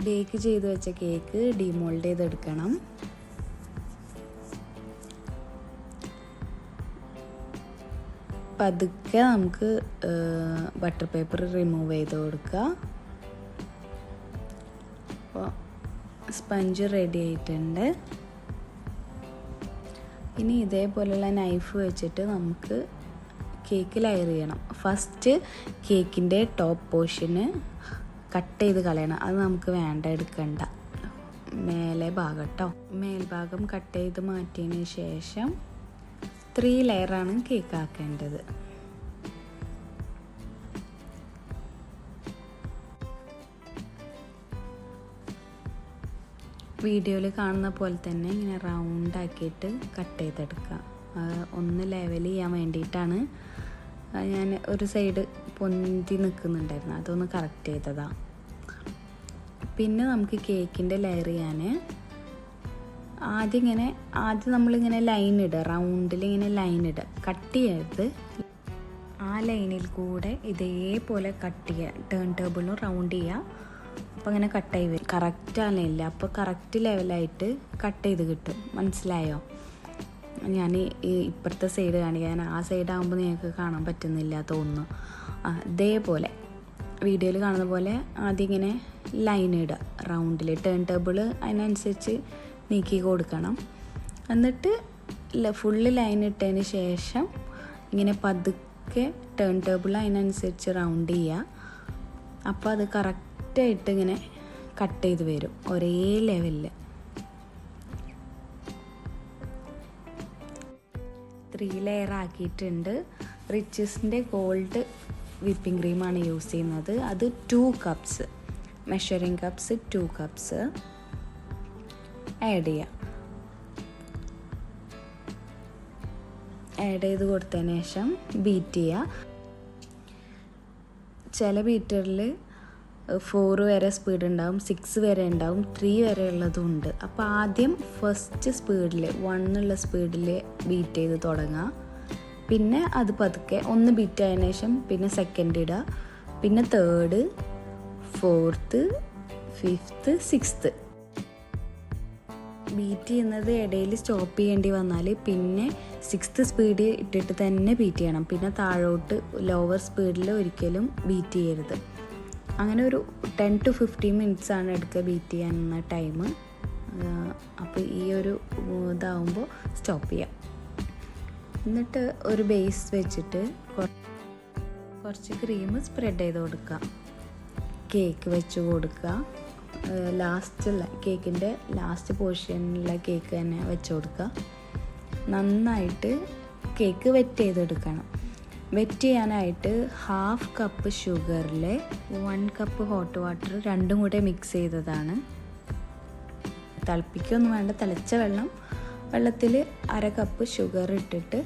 Bake ചെയ്ത് വെച്ച cake demould ചെയ്തെടുക്കണം. പതുക്കെ നമുക്ക് ബട്ടർ പേപ്പർ റിമൂവ് ചെയ്ത് കൊടുക്കുക. അപ്പോൾ സ്പഞ്ച് റെഡി ആയിട്ടുണ്ട്. ഇനി ഇതേപോലെയുള്ള നൈഫ് വെച്ചിട്ട് നമുക്ക് കേക്ക് ലെയർ ചെയ്യണം. ഫസ്റ്റ് കേക്കിൻ്റെ ടോപ്പ് പോർഷന് കട്ട് ചെയ്ത് കളയണം. അത് നമുക്ക് എടുക്കണ്ട, മേലെ ഭാഗം കേട്ടോ. മേൽഭാഗം കട്ട് ചെയ്ത് മാറ്റിയതിന് ശേഷം 3 ലെയറാണ് കേക്ക് ആക്കേണ്ടത്. വീഡിയോയിൽ കാണുന്ന പോലെ തന്നെ ഇങ്ങനെ റൗണ്ട് ആക്കിയിട്ട് കട്ട് ചെയ്തെടുക്കുക. ഒന്ന് ലെവൽ ചെയ്യാൻ വേണ്ടിയിട്ടാണ് ഞാൻ ഒരു സൈഡ് പൊന്തി നിൽക്കുന്നുണ്ടായിരുന്നു, അതൊന്ന് കറക്റ്റ് ചെയ്തതാണ്. പിന്നെ നമുക്ക് കേക്കിൻ്റെ ലെയർ ചെയ്യാൻ ആദ്യം നമ്മളിങ്ങനെ ലൈൻ ഇടുക, റൗണ്ടിൽ ഇങ്ങനെ ലൈൻ ഇടുക, കട്ട് ചെയ്യരുത്. ആ ലൈനിൽ കൂടെ ഇതേപോലെ കട്ട് ചെയ്യുക, ടേൺ ടേബിളും റൗണ്ട് ചെയ്യുക. അപ്പോൾ അങ്ങനെ കട്ടായി വരും. കറക്റ്റ് ആണില്ല, അപ്പോൾ കറക്റ്റ് ലെവലായിട്ട് കട്ട് ചെയ്ത് കിട്ടും. മനസ്സിലായോ? ഞാൻ ഇപ്പുറത്തെ സൈഡ് കാണിക്കാൻ, ആ സൈഡാകുമ്പോൾ നിങ്ങൾക്ക് കാണാൻ പറ്റുന്നില്ല തോന്നുന്നു. ഇതേപോലെ വീഡിയോയിൽ കാണുന്ന പോലെ ആദ്യം ഇങ്ങനെ ലൈൻ ഇടുക, റൗണ്ടിൽ ടേൺ ടേബിൾ അതിനനുസരിച്ച് നീക്കി കൊടുക്കണം. എന്നിട്ട് ഫുള്ള് ലൈൻ ഇട്ടതിന് ശേഷം ഇങ്ങനെ പതുക്കെ ടേൺ ടേബിൾ അതിനനുസരിച്ച് റൗണ്ട് ചെയ്യുക. അപ്പോൾ അത് കറക്റ്റായിട്ട് ഇങ്ങനെ കട്ട് ചെയ്ത് വരും ഒരേ ലെവലിൽ. 3 ലെയർ ആക്കിയിട്ടുണ്ട്. റിച്ചസിൻ്റെ ഗോൾഡ് വിപ്പിംഗ് ക്രീമാണ് യൂസ് ചെയ്യുന്നത്. അത് 2 cups, measuring cups 2 cups add ചെയ്യുക. ആഡ് ചെയ്ത് കൊടുത്തതിന് ശേഷം ബീറ്റ് ചെയ്യുക. ചില ബീറ്ററിൽ 4 വരെ സ്പീഡ് ഉണ്ടാവും, 6 വരെ ഉണ്ടാവും, 3 വരെ ഉള്ളതും ഉണ്ട്. അപ്പോൾ ആദ്യം ഫസ്റ്റ് സ്പീഡിൽ 1 ഉള്ള സ്പീഡിൽ ബീറ്റ് ചെയ്ത് തുടങ്ങുക. പിന്നെ അത് പതുക്കെ ഒന്ന് ബീറ്റ് ആയതിനു ശേഷം പിന്നെ സെക്കൻഡ് ഇടുക, പിന്നെ third, 4th, 5th, 6th. Beat ചെയ്യുന്നത് ഇടയിൽ സ്റ്റോപ്പ് ചെയ്യേണ്ടി വന്നാൽ പിന്നെ 6th സ്പീഡ് ഇട്ടിട്ട് തന്നെ ബീറ്റ് ചെയ്യണം. പിന്നെ താഴോട്ട് ലോവർ സ്പീഡിൽ ഒരിക്കലും ബീറ്റ് ചെയ്യരുത്. അങ്ങനെ ഒരു 10 to 15 minutes ആണ് എടുക്കുക ബീറ്റ് ചെയ്യാനുള്ള ടൈം. അപ്പോൾ ഈ ഒരു ഇതാവുമ്പോൾ സ്റ്റോപ്പ് ചെയ്യാം. എന്നിട്ട് ഒരു ബേസ് വെച്ചിട്ട് കുറച്ച് ക്രീം സ്പ്രെഡ് ചെയ്ത് കൊടുക്കുക. കേക്ക് വെച്ച് കൊടുക്കുക. കേക്കിൻ്റെ ലാസ്റ്റ് പോർഷനിലുള്ള കേക്ക് തന്നെ വെച്ച് കൊടുക്കുക. നന്നായിട്ട് കേക്ക് വെറ്റ് ചെയ്തെടുക്കണം. വെറ്റ് ചെയ്യാനായിട്ട് 1/2 കപ്പ് ഷുഗറിൽ 1 കപ്പ് ഹോട്ട് വാട്ടർ രണ്ടും കൂടെ മിക്സ് ചെയ്തതാണ്. തിളപ്പിക്കൊന്നും വേണ്ട, തിളച്ച വെള്ളത്തിൽ 1/2 കപ്പ് ഷുഗർ ഇട്ടിട്ട്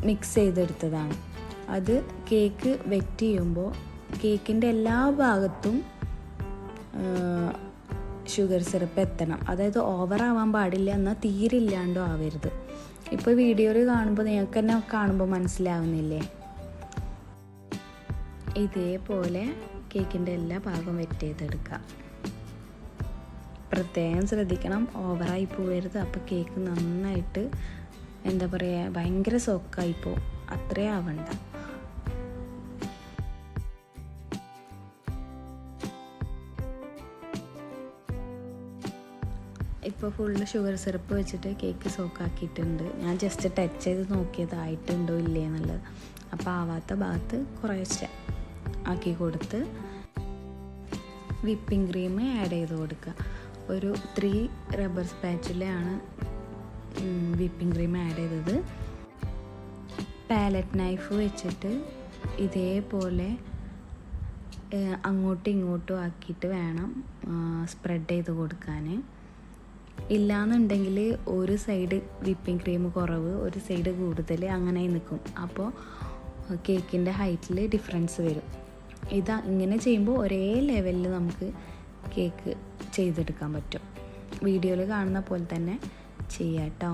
മിക്സ് ചെയ്തെടുത്തതാണ്. അത് കേക്ക് വെറ്റ് ചെയ്യുമ്പോൾ കേക്കിൻ്റെ എല്ലാ ഭാഗത്തും ഷുഗർ സിറപ്പ് എത്തണം. അതായത് ഓവറാവാൻ പാടില്ല, എന്നാൽ തീരെ ഇല്ലാണ്ടോ ആവരുത്. ഇപ്പോൾ വീഡിയോയിൽ കാണുമ്പോൾ നിങ്ങൾക്ക് തന്നെ കാണുമ്പോൾ മനസ്സിലാവുന്നില്ലേ? ഇതേപോലെ കേക്കിൻ്റെ എല്ലാ ഭാഗവും വെറ്റ് ചെയ്തെടുക്കുക. പ്രത്യേകം ശ്രദ്ധിക്കണം, ഓവറായി പോകരുത്. അപ്പോൾ കേക്ക് നന്നായിട്ട് എന്താ പറയുക, ഭയങ്കര സോക്കായിപ്പോവും. അത്രയും ആവണ്ട. ഇപ്പോൾ ഫുള്ള് ഷുഗർ സിറപ്പ് വെച്ചിട്ട് കേക്ക് സോക്കാക്കിയിട്ടുണ്ട്. ഞാൻ ജസ്റ്റ് ടച്ച് ചെയ്ത് നോക്കിയതായിട്ടുണ്ടോ ഇല്ലേ എന്നുള്ളത്. അപ്പോൾ ആവാത്ത ഭാഗത്ത് കുറേശ്ശെ ആക്കി കൊടുത്ത് വിപ്പിംഗ് ക്രീം ആഡ് ചെയ്ത് കൊടുക്കുക. ഒരു 3 റബ്ബർ സ്പാച്ചുലയാണ് വിപ്പിംഗ് ക്രീം ആഡ് ചെയ്തത്. പാലറ്റ് നൈഫ് വെച്ചിട്ട് ഇതേപോലെ അങ്ങോട്ടും ഇങ്ങോട്ടും ആക്കിയിട്ട് വേണം സ്പ്രെഡ് ചെയ്ത് കൊടുക്കാൻ. ഇല്ലയെന്നുണ്ടെങ്കിൽ ഒരു സൈഡ് വിപ്പിംഗ് ക്രീം കുറവ്, ഒരു സൈഡ് കൂടുതൽ, അങ്ങനെ നിൽക്കും. അപ്പോൾ കേക്കിൻ്റെ ഹൈറ്റിൽ ഡിഫറൻസ് വരും. ഇങ്ങനെ ചെയ്യുമ്പോൾ ഒരേ ലെവലിൽ നമുക്ക് കേക്ക് ചെയ്തെടുക്കാൻ പറ്റും. വീഡിയോയിൽ കാണുന്ന പോലെ തന്നെ ചെയ്യാം കേട്ടോ.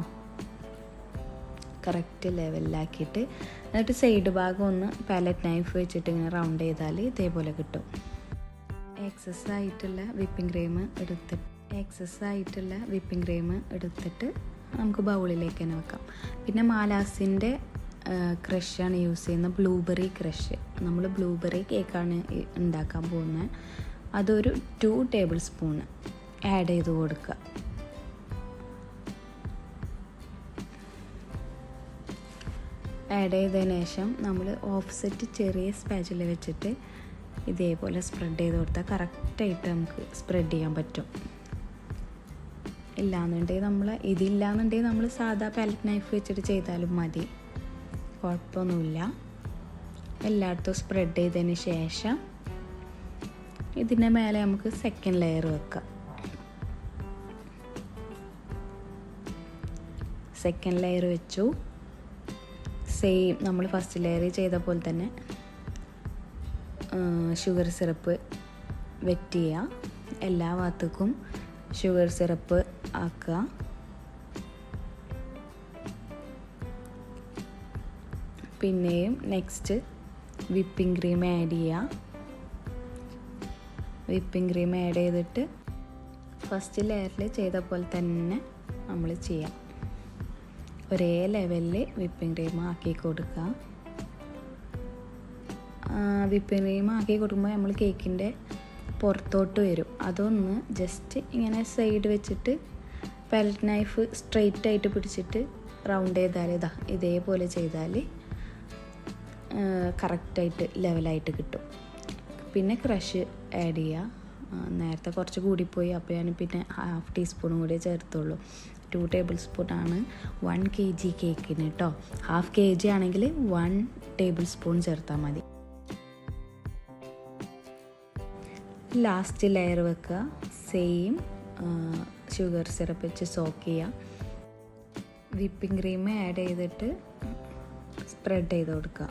കറക്റ്റ് ലെവലിലാക്കിയിട്ട് എന്നിട്ട് സൈഡ് ഭാഗം ഒന്ന് പാലറ്റ് നൈഫ് വെച്ചിട്ട് ഇങ്ങനെ റൗണ്ട് ചെയ്താൽ ഇതേപോലെ കിട്ടും. എക്സസ് ആയിട്ടുള്ള വിപ്പിംഗ് ക്രീം എടുത്തിട്ട് നമുക്ക് ബൗളിലേക്ക് തന്നെ വെക്കാം. പിന്നെ മാലാസിൻ്റെ ക്രഷാണ് യൂസ് ചെയ്യുന്നത്, ബ്ലൂബെറി ക്രഷ്. നമ്മൾ ബ്ലൂബെറി കേക്കാണ് ഉണ്ടാക്കാൻ പോകുന്നത്. അതൊരു 2 ടേബിൾ സ്പൂൺ ആഡ് ചെയ്ത് കൊടുക്കുക. ആഡ് ചെയ്തതിന് ശേഷം നമ്മൾ ഓഫ്സെറ്റ് ചെറിയ സ്പാച്ചിൽ വെച്ചിട്ട് ഇതേപോലെ സ്പ്രെഡ് ചെയ്ത് കൊടുത്താൽ കറക്റ്റായിട്ട് നമുക്ക് സ്പ്രെഡ് ചെയ്യാൻ പറ്റും. ഇതില്ലാന്നുണ്ടെങ്കിൽ നമ്മൾ സാധാ പാലറ്റ് നൈഫ് വെച്ചിട്ട് ചെയ്താലും മതി, കുഴപ്പമൊന്നുമില്ല. എല്ലായിടത്തും സ്പ്രെഡ് ചെയ്തതിന് ശേഷം ഇതിൻ്റെ മേലെ നമുക്ക് സെക്കൻഡ് ലെയർ വെക്കാം. സെക്കൻഡ് ലെയർ വെച്ചു. സെയിം നമ്മൾ ഫസ്റ്റ് ലെയർ ചെയ്ത പോലെ തന്നെ ഷുഗർ സിറപ്പ് വെറ്റ് ചെയ്യുക. എല്ലാ ഭാഗത്തേക്കും ഷുഗർ സിറപ്പ് ആക്കുക. പിന്നെയും നെക്സ്റ്റ് വിപ്പിംഗ് ക്രീം ആഡ് ചെയ്യുക. വിപ്പിംഗ് ക്രീം ആഡ് ചെയ്തിട്ട് ഫസ്റ്റ് ലെയറിൽ ചെയ്ത പോലെ തന്നെ നമ്മൾ ചെയ്യാം. ഒരേ ലെവലിൽ വിപ്പിംഗ് ക്രീം ആക്കി കൊടുക്കുക. വിപ്പിംഗ് ക്രീം ആക്കി കൊടുക്കുമ്പോൾ നമ്മൾ കേക്കിൻ്റെ പുറത്തോട്ട് വരും. അതൊന്ന് ജസ്റ്റ് ഇങ്ങനെ സൈഡ് വെച്ചിട്ട് പാലറ്റ് നൈഫ് സ്ട്രെയിറ്റ് ആയിട്ട് പിടിച്ചിട്ട് റൗണ്ട് ചെയ്താൽ ഇതേപോലെ ചെയ്താൽ കറക്റ്റായിട്ട് ലെവലായിട്ട് കിട്ടും. പിന്നെ ക്രഷ് ആഡ് ചെയ്യുക. നേരത്തെ കുറച്ച് കൂടിപ്പോയി, അപ്പോൾ ഞാൻ പിന്നെ 1/2 ടീസ്പൂണും കൂടി ചേർത്തുള്ളൂ. 2 ടേബിൾ സ്പൂണാണ് 1 kg കേക്കിന് കേട്ടോ. 1/2 kg ആണെങ്കിൽ 1 ടേബിൾ സ്പൂൺ ചേർത്താൽ മതി. ലാസ്റ്റ് ലെയർ വെക്കുക. സെയിം ഷുഗർ സിറപ്പ് വെച്ച് സോക്ക് ചെയ്യുക. വിപ്പിംഗ് ക്രീം ആഡ് ചെയ്തിട്ട് സ്പ്രെഡ് ചെയ്ത് കൊടുക്കുക.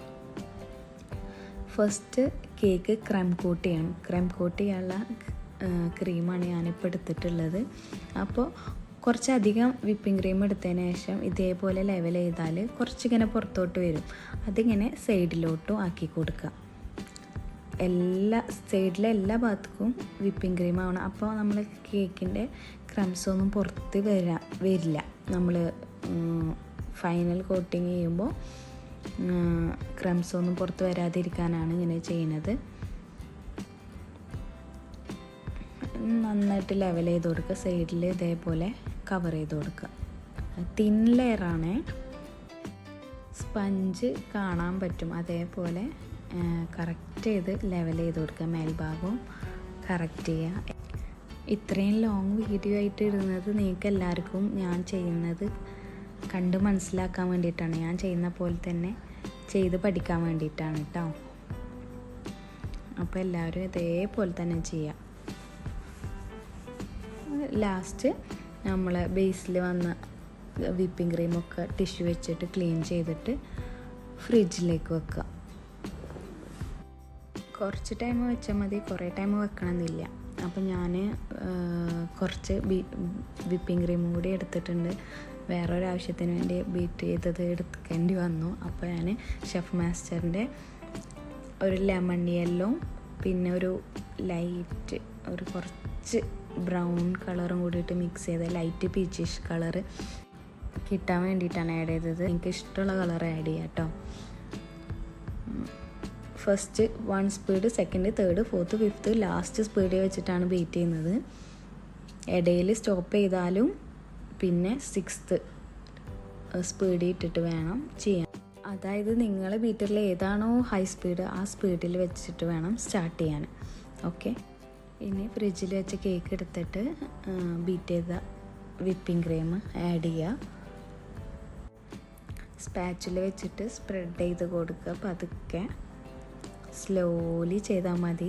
ഫസ്റ്റ് കേക്ക് ക്രീം കോട്ട് ചെയ്യണം. ക്രീം കോട്ട് ചെയ്യാനുള്ള ക്രീമാണ് ഞാനിപ്പോൾ എടുത്തിട്ടുള്ളത്. അപ്പോൾ കുറച്ചധികം വിപ്പിംഗ് ക്രീം എടുത്തതിന് ശേഷം ഇതേപോലെ ലെവൽ ചെയ്താൽ കുറച്ചിങ്ങനെ പുറത്തോട്ട് വരും. അതിങ്ങനെ സൈഡിലോട്ടും ആക്കി കൊടുക്കുക. സൈഡിലെ എല്ലാ ഭാഗത്തേക്കും വിപ്പിംഗ് ക്രീം ആവണം. അപ്പോൾ നമ്മൾ കേക്കിൻ്റെ ക്രംസൊന്നും പുറത്ത് വരില്ല. നമ്മൾ ഫൈനൽ കോട്ടിങ് ചെയ്യുമ്പോൾ ക്രംസൊന്നും പുറത്ത് വരാതിരിക്കാനാണ് ഇങ്ങനെ ചെയ്യുന്നത്. നന്നായിട്ട് ലെവൽ ചെയ്ത് കൊടുക്കുക. സൈഡിൽ ഇതേപോലെ കവർ ചെയ്ത് കൊടുക്കുക. തിൻ ലെയറാണ്. സ്പഞ്ച് കാണാൻ പറ്റും. അതേപോലെ കറക്റ്റ് ചെയ്ത് ലെവൽ ചെയ്ത് കൊടുക്കുക. മേൽഭാഗവും കറക്റ്റ് ചെയ്യുക. ഇത്രയും ലോങ് വീഡിയോ ആയിട്ട് ഇടുന്നത് നിങ്ങൾക്ക് എല്ലാവർക്കും ഞാൻ ചെയ്യുന്നത് കണ്ട് മനസ്സിലാക്കാൻ വേണ്ടിയിട്ടാണ്. ഞാൻ ചെയ്യുന്ന പോലെ തന്നെ ചെയ്ത് പഠിക്കാൻ വേണ്ടിയിട്ടാണ് കേട്ടോ. അപ്പോൾ എല്ലാവരും ഇതേപോലെ തന്നെ ചെയ്യുക. ലാസ്റ്റ് നമ്മൾ ബേസിൽ വന്ന വിപ്പിംഗ് ക്രീമൊക്കെ ടിഷ്യൂ വെച്ചിട്ട് ക്ലീൻ ചെയ്തിട്ട് ഫ്രിഡ്ജിലേക്ക് വെക്കുക. കുറച്ച് ടൈം വെച്ചാൽ മതി, കുറേ ടൈം വെക്കണമെന്നില്ല. അപ്പോൾ ഞാൻ കുറച്ച് വിപ്പിംഗ് ക്രീമും കൂടി എടുത്തിട്ടുണ്ട്. വേറൊരാവശ്യത്തിന് വേണ്ടി ബീറ്റ് ചെയ്തത് എടുക്കേണ്ടി വന്നു. അപ്പോൾ ഞാൻ ഷെഫ് മാസ്റ്ററിൻ്റെ ഒരു ലെമൺ യെല്ലോ, പിന്നെ ഒരു ലൈറ്റ് ഒരു കുറച്ച് ബ്രൗൺ കളറും കൂടിയിട്ട് മിക്സ് ചെയ്ത ലൈറ്റ് പീച്ചിഷ് കളറ് കിട്ടാൻ വേണ്ടിയിട്ടാണ് ആഡ് ചെയ്തത്. എനിക്ക് ഇഷ്ടമുള്ള കളർ ആഡ് ചെയ്യാം കേട്ടോ. First 1 speed, second, third, fourth, fifth, last സ്പീഡിൽ വെച്ചിട്ടാണ് ബീറ്റ് ചെയ്യുന്നത്. ഇടയിൽ സ്റ്റോപ്പ് ചെയ്താലും പിന്നെ 6th സ്പീഡിൽ ഇട്ടിട്ട് വേണം ചെയ്യാൻ. അതായത് നിങ്ങൾ ബീറ്ററിൽ ഏതാണോ ഹൈ സ്പീഡ് ആ സ്പീഡിൽ വെച്ചിട്ട് വേണം സ്റ്റാർട്ട് ചെയ്യാൻ. ഓക്കെ. ഇനി ഫ്രിഡ്ജിൽ വെച്ച് കേക്ക് എടുത്തിട്ട് ബീറ്റ് ചെയ്ത വിപ്പിംഗ് ക്രീം ആഡ് ചെയ്യുക. സ്പാച്ചിൽ വെച്ചിട്ട് സ്പ്രെഡ് ചെയ്ത് കൊടുക്കുക. പതുക്കെ സ്ലോലി ചെയ്താൽ മതി.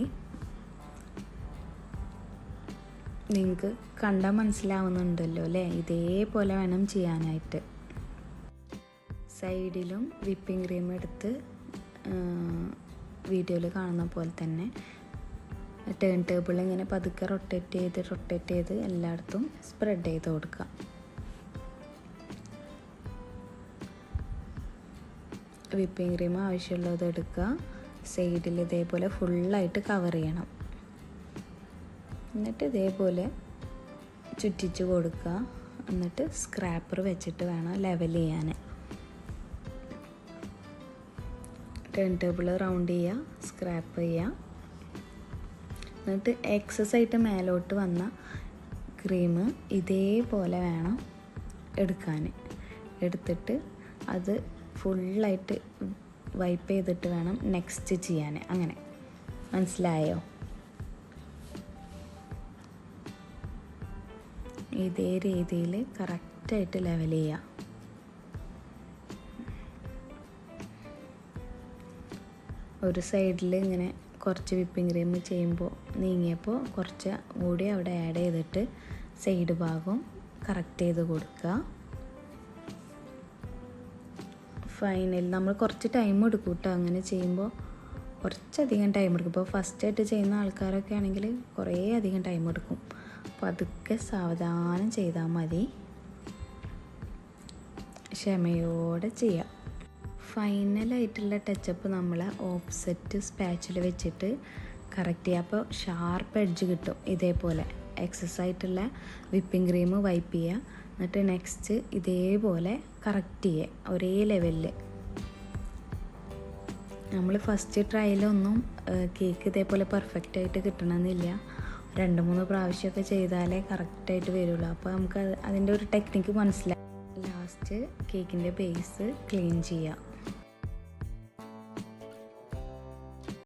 നിങ്ങൾക്ക് കണ്ടാൽ മനസ്സിലാവുന്നുണ്ടല്ലോ അല്ലേ? ഇതേപോലെ വേണം ചെയ്യാനായിട്ട്. സൈഡിലും വിപ്പിംഗ് ക്രീം എടുത്ത് വീഡിയോയിൽ കാണുന്ന പോലെ തന്നെ ടേൺ ടേബിൾ ഇങ്ങനെ പതുക്കെ റൊട്ടേറ്റ് ചെയ്ത് എല്ലായിടത്തും സ്പ്രെഡ് ചെയ്ത് കൊടുക്കുക. വിപ്പിംഗ് ക്രീം ആവശ്യമുള്ളത് എടുക്കുക. സൈഡിൽ ഇതേപോലെ ഫുള്ളായിട്ട് കവർ ചെയ്യണം. എന്നിട്ട് ഇതേപോലെ ചുറ്റിച്ച് കൊടുക്കുക. എന്നിട്ട് സ്ക്രാപ്പർ വെച്ചിട്ട് വേണം ലെവൽ ചെയ്യാൻ. ടേൺ ടേബിൾ റൗണ്ട് ചെയ്യുക, സ്ക്രാപ്പ് ചെയ്യുക. എന്നിട്ട് എക്സസ് ആയിട്ട് മേലോട്ട് വന്ന ക്രീം ഇതേപോലെ വേണം എടുക്കാൻ. എടുത്തിട്ട് അത് ഫുള്ളായിട്ട് വൈപ്പ് ചെയ്തിട്ട് വേണം നെക്സ്റ്റ് ചെയ്യാൻ. അങ്ങനെ മനസ്സിലായോ? ഇതേ രീതിയിൽ കറക്റ്റായിട്ട് ലെവൽ ചെയ്യുക. ഒരു സൈഡിൽ ഇങ്ങനെ കുറച്ച് വിപ്പിംഗ് ക്രീം ചെയ്യുമ്പോൾ നീങ്ങിയപ്പോൾ കുറച്ച് കൂടി അവിടെ ആഡ് ചെയ്തിട്ട് സൈഡ് ഭാഗം കറക്റ്റ് ചെയ്ത് കൊടുക്കുക. ഫൈനൽ നമ്മൾ കുറച്ച് ടൈം എടുക്കും കേട്ടോ. അങ്ങനെ ചെയ്യുമ്പോൾ കുറച്ചധികം ടൈം എടുക്കും. ഇപ്പോൾ ഫസ്റ്റായിട്ട് ചെയ്യുന്ന ആൾക്കാരൊക്കെ ആണെങ്കിൽ കുറേ അധികം ടൈം എടുക്കും. അപ്പോൾ അതൊക്കെ സാവധാനം ചെയ്താൽ മതി, ക്ഷമയോടെ ചെയ്യാം. ഫൈനലായിട്ടുള്ള ടച്ചപ്പ് നമ്മൾ ഓഫ്സെറ്റ് സ്പാച്ചിൽ വെച്ചിട്ട് കറക്റ്റ് ചെയ്യുക. അപ്പോൾ ഷാർപ്പ് എഡ്ജ് കിട്ടും. ഇതേപോലെ എക്സസ് ആയിട്ടുള്ള വിപ്പിംഗ് ക്രീം വൈപ്പ് ചെയ്യുക. എന്നിട്ട് നെക്സ്റ്റ് ഇതേപോലെ കറക്റ്റ് ചെയ്യുക ഒരേ ലെവലിൽ. നമ്മൾ ഫസ്റ്റ് ട്രയലൊന്നും കേക്ക് ഇതേപോലെ പെർഫെക്റ്റായിട്ട് കിട്ടണമെന്നില്ല. 2-3 പ്രാവശ്യമൊക്കെ ചെയ്താലേ കറക്റ്റായിട്ട് വരുള്ളൂ. അപ്പോൾ നമുക്ക് അതിൻ്റെ ഒരു ടെക്നിക്ക് മനസ്സിലായി. ലാസ്റ്റ് കേക്കിൻ്റെ ബേസ് ക്ലീൻ ചെയ്യുക.